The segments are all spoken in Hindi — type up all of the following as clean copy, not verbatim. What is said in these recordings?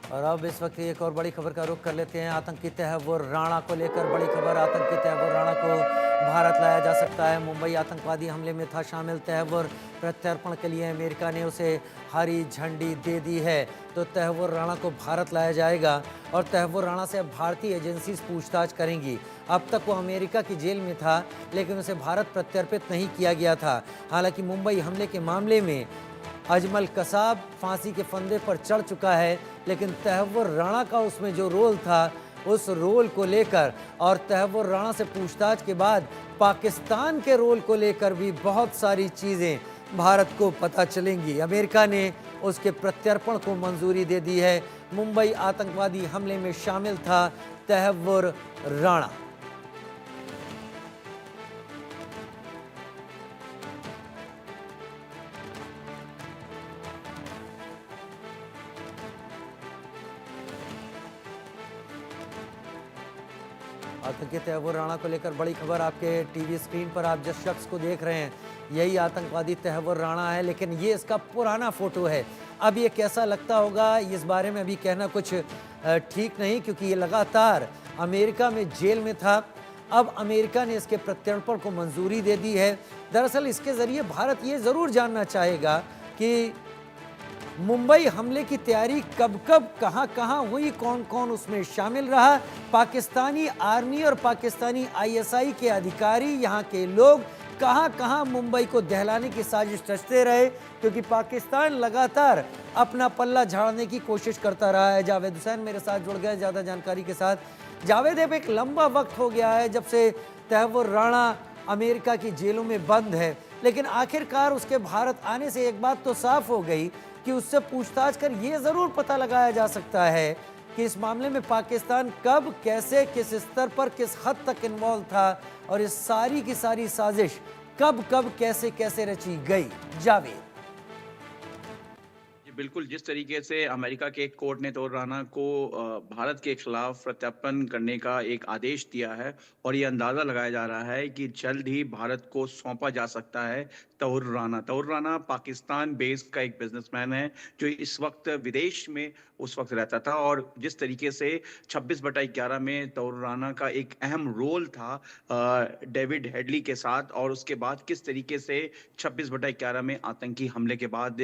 और अब इस वक्त एक और बड़ी खबर का रुख कर लेते हैं। आतंकी तहव्वुर राणा को लेकर बड़ी खबर। आतंकी तहव्वुर राणा को भारत लाया जा सकता है। मुंबई आतंकवादी हमले में था शामिल तहव्वुर। प्रत्यर्पण के लिए अमेरिका ने उसे हरी झंडी दे दी है। तो तहव्वुर राणा को भारत लाया जाएगा और तहव्वुर राणा से अब भारतीय एजेंसीज पूछताछ करेंगी। अब तक वो अमेरिका की जेल में था, लेकिन उसे भारत प्रत्यर्पित नहीं किया गया था। हालांकि मुंबई हमले के मामले में अजमल कसाब फांसी के फंदे पर चढ़ चुका है, लेकिन तहव्वुर राणा का उसमें जो रोल था, उस रोल को लेकर और तहव्वुर राणा से पूछताछ के बाद पाकिस्तान के रोल को लेकर भी बहुत सारी चीज़ें भारत को पता चलेंगी। अमेरिका ने उसके प्रत्यर्पण को मंजूरी दे दी है। मुंबई आतंकवादी हमले में शामिल था तहव्वुर राणा। आतंकी तहव्वुर राणा को लेकर बड़ी खबर आपके टीवी स्क्रीन पर आप जिस शख्स को देख रहे हैं, यही आतंकवादी तहव्वुर राणा है, लेकिन ये इसका पुराना फोटो है। अब ये कैसा लगता होगा, इस बारे में अभी कहना कुछ ठीक नहीं, क्योंकि ये लगातार अमेरिका में जेल में था। अब अमेरिका ने इसके प्रत्यर्पण को मंजूरी दे दी है। दरअसल इसके जरिए भारत ये जरूर जानना चाहेगा कि मुंबई हमले की तैयारी कब कब कहां कहां हुई, कौन कौन उसमें शामिल रहा। पाकिस्तानी आर्मी और पाकिस्तानी आईएसआई के अधिकारी, यहां के लोग कहां कहां मुंबई को दहलाने की साजिश रचते रहे, क्योंकि पाकिस्तान लगातार अपना पल्ला झाड़ने की कोशिश करता रहा है। जावेद हुसैन मेरे साथ जुड़ गए ज़्यादा जानकारी के साथ। जावेद, अब एक लंबा वक्त हो गया है जब से तहव्वुर राणा अमेरिका की जेलों में बंद है, लेकिन आखिरकार उसके भारत आने से एक बात तो साफ हो गई कि उससे पूछताछ कर ये जरूर पता लगाया जा सकता है कि इस मामले में पाकिस्तान कब, कैसे, किस स्तर पर, किस हद तक इन्वॉल्व था और इस सारी की सारी साजिश कब कब कैसे कैसे रची गई। जावेद। जी, बिल्कुल, जिस तरीके से अमेरिका के एक कोर्ट ने तौर राना को भारत के खिलाफ प्रत्यर्पण करने का एक आदेश दिया है और ये अंदाज़ा लगाया जा रहा है कि जल्द ही भारत को सौंपा जा सकता है तौर राना। तौर राना पाकिस्तान बेस्ड का एक बिजनेसमैन है, जो इस वक्त विदेश में उस वक्त रहता था और जिस तरीके से 26/11 में तौर राना का एक अहम रोल था डेविड हेडली के साथ, और उसके बाद किस तरीके से 26/11 में आतंकी हमले के बाद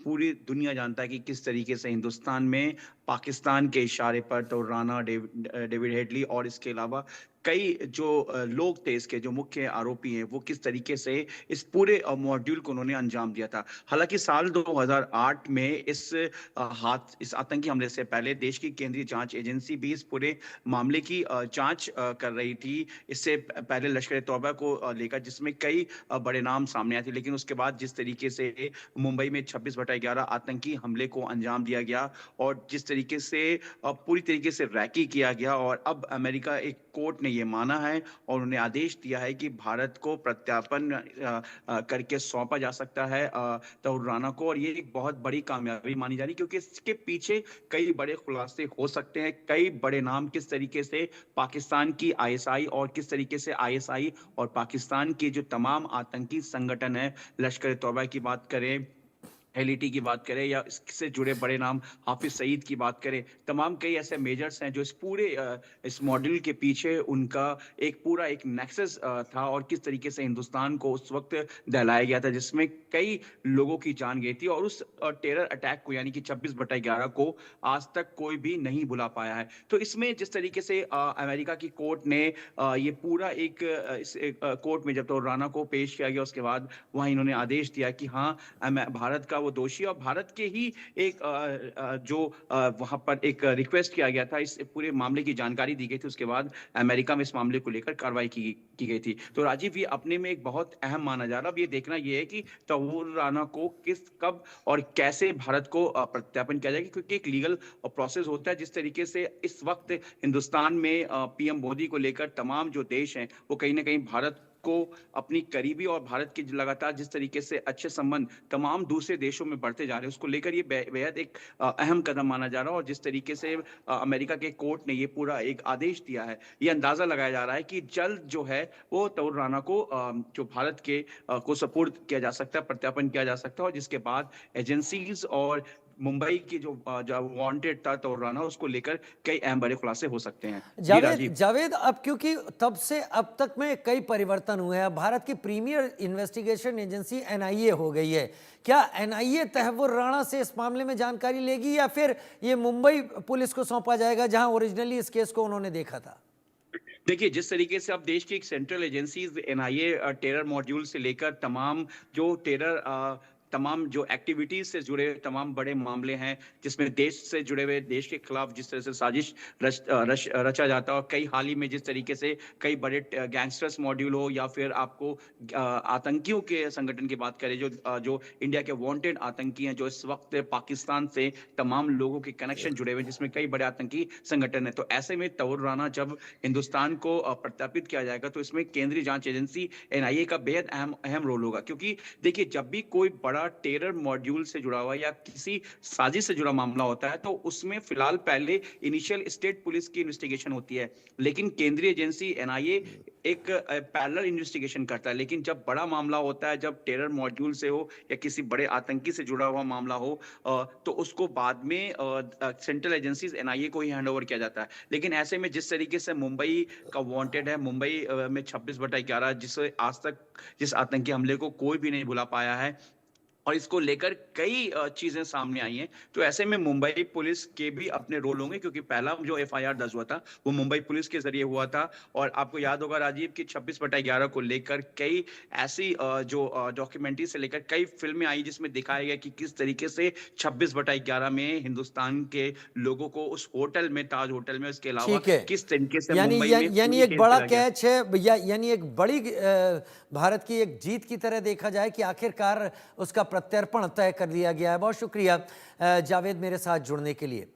पूरी दुनिया जानता है कि किस तरीके से हिंदुस्तान में पाकिस्तान के इशारे पर तो राणा, डेविड हेडली और इसके अलावा कई जो लोग थे, इसके जो मुख्य आरोपी हैं, वो किस तरीके से इस पूरे मॉड्यूल को उन्होंने अंजाम दिया था। हालांकि साल 2008 में इस आतंकी हमले से पहले देश की केंद्रीय जांच एजेंसी भी इस पूरे मामले की जांच कर रही थी। इससे पहले लश्कर ए तौबा को लेकर, जिसमें कई बड़े नाम सामने आए थे, लेकिन उसके बाद जिस तरीके से मुंबई में 26/11 आतंकी हमले को अंजाम दिया गया और जिस तरीके से पूरी तरीके से रैकी किया गया, और अब अमेरिका एक कोर्ट ने ये माना है और उन्हें आदेश दिया है कि भारत को प्रत्यार्पण करके सौंपा जा सकता है तौर राना को। और ये एक बहुत बड़ी कामयाबी मानी जा रही है, क्योंकि इसके पीछे कई बड़े खुलासे हो सकते हैं। कई बड़े नाम किस तरीके से पाकिस्तान की आईएसआई और किस तरीके से आईएसआई और पाकिस्तान के जो तमाम आतंकी संगठन है, लश्कर ए तौबा की बात करें, एलईटी की बात करें, या इससे जुड़े बड़े नाम हाफिज सईद की बात करें, तमाम कई ऐसे मेजर्स हैं जो इस पूरे इस मॉडल के पीछे उनका एक पूरा एक नेक्सस था, और किस तरीके से हिंदुस्तान को उस वक्त दहलाया गया था, जिसमें कई लोगों की जान गई थी। और उस टेरर अटैक को, यानी कि 26/11 को आज तक कोई भी नहीं भुला पाया है। तो इसमें जिस तरीके से अमेरिका की कोर्ट ने ये पूरा कोर्ट में जब तो राना को पेश किया गया, उसके बाद वहां इन्होंने आदेश दिया कि हाँ, भारत का वो दोषी, और भारत के ही एक जो वहां पर एक रिक्वेस्ट किया गया था, इस पूरे मामले की जानकारी दी गई थी, उसके बाद अमेरिका में इस मामले को लेकर कार्रवाई की गई थी। तो राजीव, ये अपने में एक बहुत अहम माना जा रहा है। अब ये देखना ये है कि तौर राना को किस, कब और कैसे भारत को प्रत्यार्पण किया जाएगा, क्योंकि एक लीगल प्रोसेस होता है। जिस तरीके से इस वक्त हिंदुस्तान में पीएम मोदी को लेकर तमाम जो देश हैं, वो कहीं ना कहीं भारत को अपनी करीबी और भारत के लगातार जिस तरीके से अच्छे संबंध तमाम दूसरे देशों में बढ़ते जा रहे हैं, उसको लेकर ये बेहद एक अहम कदम माना जा रहा है। और जिस तरीके से अमेरिका के कोर्ट ने ये पूरा एक आदेश दिया है, ये अंदाजा लगाया जा रहा है कि जल्द जो है वो तौर राना को जो भारत के को सपोर्ट किया जा सकता है, प्रत्यार्पण किया जा सकता है, और जिसके बाद एजेंसीज और मुंबई की जो वांटेड था तौर राना, उसको लेकर कई अहम बड़े खुलासे हो सकते हैं। जी जावेद राजीव। जावेद, अब क्योंकि तब से अब तक में कई परिवर्तन हुए हैं, भारत की प्रीमियर इन्वेस्टिगेशन एजेंसी एनआईए हो गई है। क्या एनआईए तहव्वुर राणा से इस मामले में जानकारी लेगी या फिर ये मुंबई पुलिस को सौंपा जाएगा, जहां ओरिजिनली इस केस को उन्होंने देखा था? देखिए, जिस तरीके से अब देश की एक central agencies NIA terror module से लेकर तमाम जो एक्टिविटीज़ से जुड़े तमाम बड़े मामले हैं, जिसमें देश से जुड़े हुए देश के खिलाफ जिस तरह से साजिश रचा जाता है, और कई हाल ही में जिस तरीके से कई बड़े गैंगस्टर्स मॉड्यूल हो या फिर आपको आतंकियों के संगठन की बात करें, जो इंडिया के वांटेड आतंकी हैं, जो इस वक़्त पाकिस्तान से तमाम लोगों के कनेक्शन जुड़े हुए हैं, जिसमें कई बड़े आतंकी संगठन हैं। तो ऐसे में तौर राना जब हिंदुस्तान को प्रत्यापित किया जाएगा, तो इसमें केंद्रीय जांच एजेंसी एनआईए का बेहद अहम अहम रोल होगा, क्योंकि देखिए, जब भी कोई बड़ा टेरर मॉड्यूल से जुड़ा हुआ या किसी साजिश से जुड़ा मामला होता है, तो उसमें फिलहाल पहले इनिशियल स्टेट पुलिस की इन्वेस्टिगेशन होती है, लेकिन केंद्रीय एजेंसी एनआईए एक पैरेलल इन्वेस्टिगेशन करता है। लेकिन जब बड़ा मामला होता है, जब टेरर मॉड्यूल से हो या किसी बड़े आतंकी से जुड़ा हुआ मामला हो, तो उसको बाद में सेंट्रल एजेंसीज एनआईए को ही हैंड ओवर किया जाता है। लेकिन ऐसे में जिस तरीके से मुंबई का वांटेड है, मुंबई में 26/11, जिसे आज तक जिस आतंकी हमले को कोई भी नहीं भुला पाया है, और इसको लेकर कई चीजें सामने आई हैं। तो ऐसे में मुंबई पुलिस के भी अपने रोल होंगे, क्योंकि पहला जो एफआईआर दर्ज हुआ था वो मुंबई पुलिस के जरिए हुआ था। और आपको याद होगा राजीव कि 26/11 को लेकर कई ऐसी जो डॉक्यूमेंट्री से लेकर कई फिल्में आई, जिसमें दिखाया गया कि किस तरीके से 26/11 में हिंदुस्तान के लोगों को उस होटल में, ताज होटल में, उसके अलावा ठीक है। किस तरीके से यानी मुंबई में यानी पूरी एक खेल बड़ा खेला गया। कैच है, यानी एक बड़ी भारत की एक जीत की तरह देखा जाए कि आखिरकार उसका प्रत्यर्पण तय कर लिया गया है। बहुत शुक्रिया जावेद, मेरे साथ जुड़ने के लिए।